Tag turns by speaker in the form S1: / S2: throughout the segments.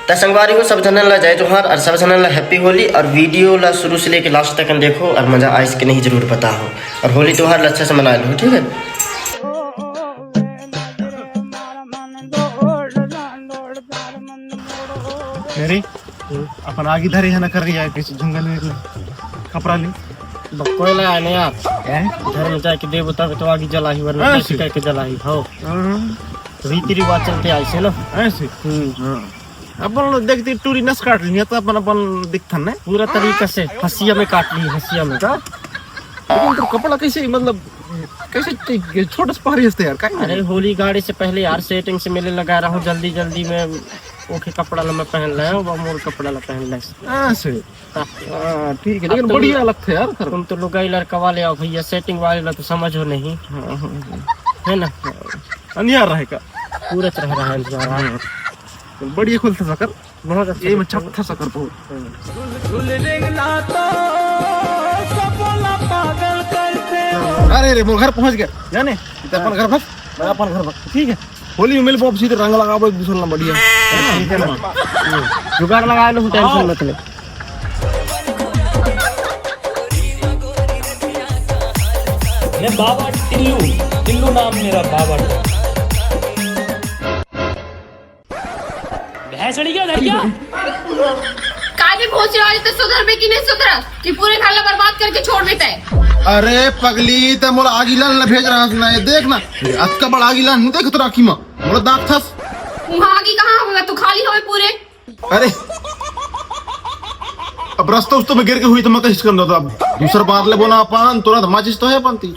S1: तो संगवारी को सब जनन ला जय जोहार और सब जनन ला हैप्पी होली। और वीडियो ला शुरू से लेके लास्ट तक देखो और मजा आइस के नहीं जरूर पता हो। और होली त्योहार अच्छे से मना लो, ठीक है।
S2: मेरी अपन आगे धरे है ना कर रही है किसी जंगल में कपड़ा ली
S1: कोयला है ना यार, घर में जाके दे बता तो आगे जला ही, वरना कैसे करके जला ही हो। रीति रिवाज चलते ऐसे ना
S2: ऐसे। अपन लोग देखते टूरी नस काट ली तो अपन अपन दिखता ना
S1: पूरा तरीका से हसिया में काट ली, हसिया में का।
S2: लेकिन तो कपड़ा कैसे मतलब कैसे छोटा से पहरी हंसते यार।
S1: अरे होली गाड़ी से पहले यार सेटिंग से मेले लगा रहा हूँ, जल्दी जल्दी में ओके कपड़ा ला मैं पहन रहा हूँ, वो मोर कपड़ा ला पहन रहा
S2: ऐसे। ठीक है, लेकिन बढ़िया लगता है यार।
S1: तुम तो लुगाई लड़का वाले आओ भैया, सेटिंग वाले ला तो समझो नहीं है ना।
S2: अनियार रहेगा
S1: पूरा तरह रहा है,
S2: बढ़िया खुलता सकर
S1: बहुत अच्छा।
S2: ये में छप था सकर बहुत। अरे रे मोर घर पहुंच गया जाने अपन घर भग, मैं अपन घर भग। ठीक है, होली में मिल पॉप सीधे रंग लगाओ एक दूसरे ना बढ़िया है ना।
S1: जुगाड़ लगा लो, टेंशन मत ले।
S3: मैं बाबा टिल्लू, टिल्लू नाम मेरा बाबा। भैंसड़ी क्या है क्या?
S4: काहे पहुंच रहा है तो सुधर में कि नहीं सुधर कि पूरे खाला बर्बाद करके छोड़ देता है।
S2: अरे पगली तो मोला आगिलान ला भेज रहा सुना है, देख ना अतका बड़ा आगिलान नहीं देख तो राखी में मोला दाग थस।
S4: वहां आगे कहां होगा, तू खाली होए पूरे।
S2: अरे अब रास्ता उस तो में गिर के हुई तो मैं कैसे कर दो, अब दूसरा बार ले बोना अपन तुरंत माचिस तो है बनती।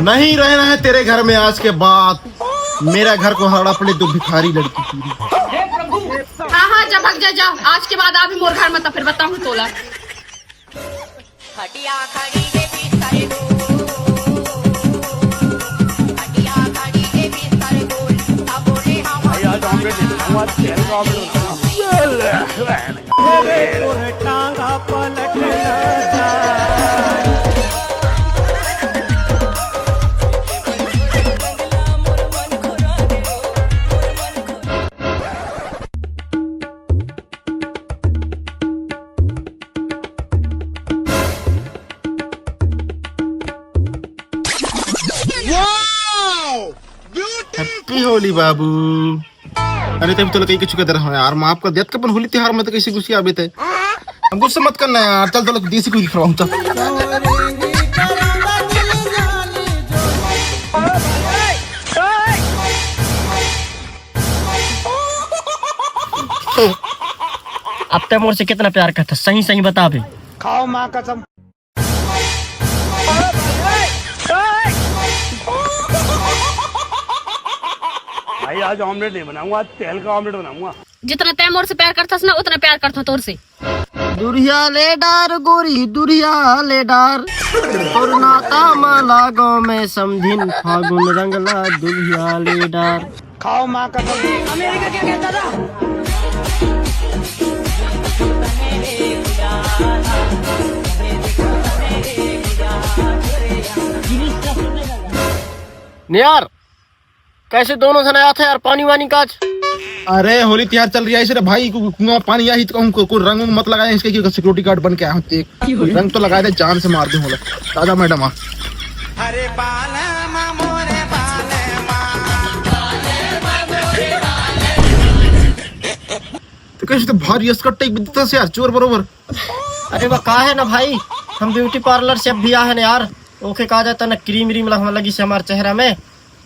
S2: नहीं रहना है तेरे घर में आज के बाद, मेरा घर को हड़ा पड़े तो भिखारी लड़की पूरी।
S4: हाँ हाँ जा भाग जा, आज के बाद आप ही मोर घर मत, फिर बताऊँ तोला।
S2: हैप्पी होली बाबू। अरे तभी तो लगे कुछ कहते रहो यार, माँ आपका देत कपन होली त्योहार में तो कैसे गुस्से आबे थे। हम गुस्सा मत करना यार, चल तो देसी कोई दिखवाऊं चल।
S1: अब तक मोर से कितना प्यार करता, सही सही बता बे।
S3: खाओ माँ कसम। भाई आज ऑमलेट नहीं बनाऊंगा, तेल का ऑमलेट बनाऊंगा।
S4: जितना तय मोर से प्यार करता ना उतना प्यार करता तोर से।
S1: दुरिया ले डार गोरी दुरिया ले डार, और नाता माला गाँव में समझिन फागुन रंगला दुरिया ले डार।
S3: खाओ माँ कसम। अमेरिका क्या कहता था?
S1: यार कैसे दोनों जने आते यार, पानी वानी काज।
S2: अरे होली त्योहार चल रही है इसलिए भाई कुआं पानी आई तो कहूँ कोई रंग मत लगाए इसके, क्योंकि सिक्योरिटी गार्ड बन के आया हूँ। रंग तो लगाए थे जान से मार दूं होला। दादा मैडम आ तो कैसे तो भारी अस्कट एक बिदता से यार चोर बरोबर।
S1: अरे वह कहा है ना भाई, हम ब्यूटी पार्लर से अब भी आए ना यार। ओके कहा जाता ना क्रीम व्रीम लगवा लगी से हमारे चेहरा में,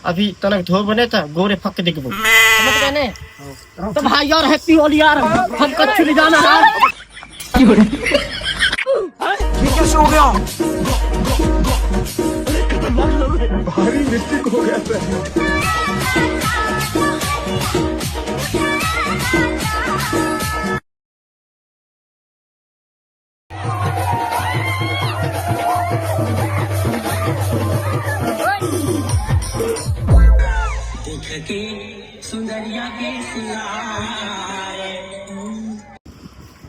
S1: अभी तनक धो बने था गोरे फक दिखबो, समझ गए ने? तो भाई यार हैप्पी होली यार, हम कच्छ ले जाना यार।
S3: कैसे हो गया?
S2: भारी मिस्टेक हो गया था।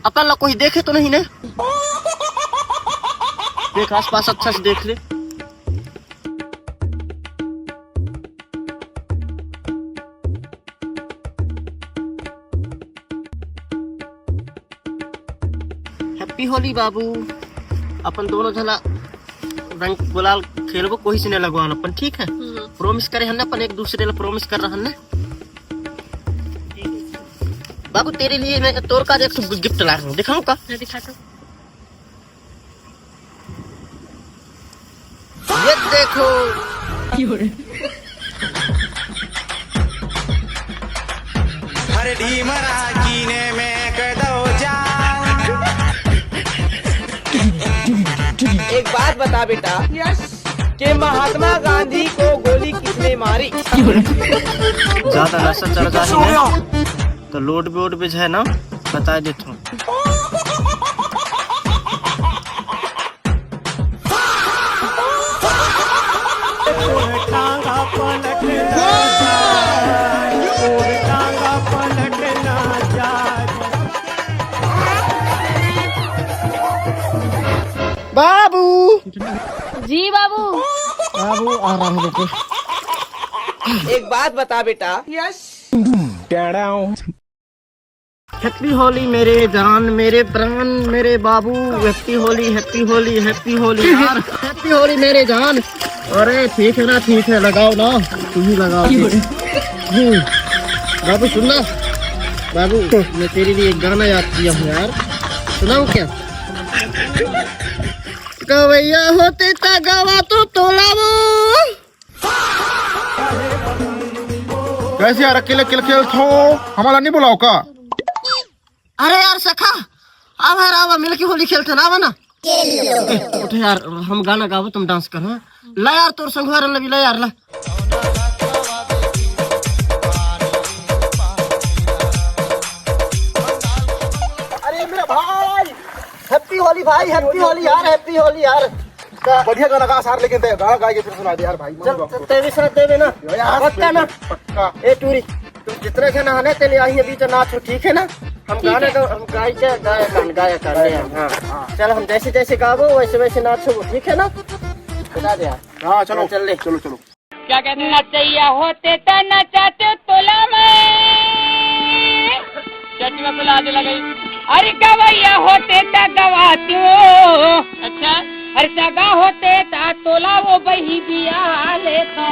S1: अकल कोई देखे तो नहीं ने? देख आसपास अच्छा से देख ले। हैप्पी होली बाबू। अपन दोनों झला रंग गुलाल खेलबो, कोई से नहीं लगवान अपन, ठीक है? प्रॉमिस करे हन अपन, एक दूसरे ला प्रॉमिस कर रहा है बाबू। तेरे लिए मैं तोर का एक गिफ्ट लाया हूँ, दिखाऊं का?
S4: दिखा दो।
S1: ये देखो।
S5: हर ढीमरा कीने में कदो जान।
S6: एक बात बता बेटा, कि महात्मा गांधी को गोली किसने मारी?
S1: ज्यादा नशा चढ़ जाए तो लोड बोर्ड पे है ना, बता देता हूँ। बाबू
S4: जी बाबू।
S1: बाबू आ रहा हूँ, देखो।
S6: एक बात बता बेटा,
S1: हैप्पी होली मेरे जान, मेरे प्राण, मेरे बाबू। Happy Holi, happy Holi, happy Holi यार। हैप्पी होली मेरे जान। अरे ठीक है ना, ठीक है, लगाओ ना, तुम ही लगाओ। बाबू सुनना, बाबू मैं तेरे लिए एक गाना याद किया हूँ यार, सुनाऊं क्या? गवैया होते ता गवा तो तोलावो।
S2: कैसे यार अकेले अकेले खेलते हो, हमारा नहीं बुलाओ का?
S1: अरे यार सखा, अब यार अब मिलके होली खेलते ना, आवा ना। उठ यार, हम गाना गावो, तुम डांस करो। ला यार तोर संगवार लगी, ला यार ला। अरे मेरा भाई, हैप्पी होली भाई, हैप्पी होली यार, हैप्पी होली यार।
S2: बढ़िया गाना गा सार, लेकिन गाना गा के फिर सुना दे यार भाई।
S1: तेरे साथ देवे ना, पक्का ना?
S2: पक्का।
S1: ए टूरी, तुम जितने जन आने तेरे आई अभी तो नाचो, ठीक है ना? हम गाने तो हम गाया कर रहे हैं। हाँ चल, हम जैसे जैसे गावो वैसे वैसे नाचो, ठीक है ना? बता दे यार।
S2: हाँ चलो
S1: चल ले,
S2: चलो चलो।
S4: क्या कहते नचैया होते ता नचाते तोला में। चटी में बुला दे लगी। अरे गवैया होते ता गवाती। अच्छा, अरे सगा होते ता तोला वो बही बिया ले तो।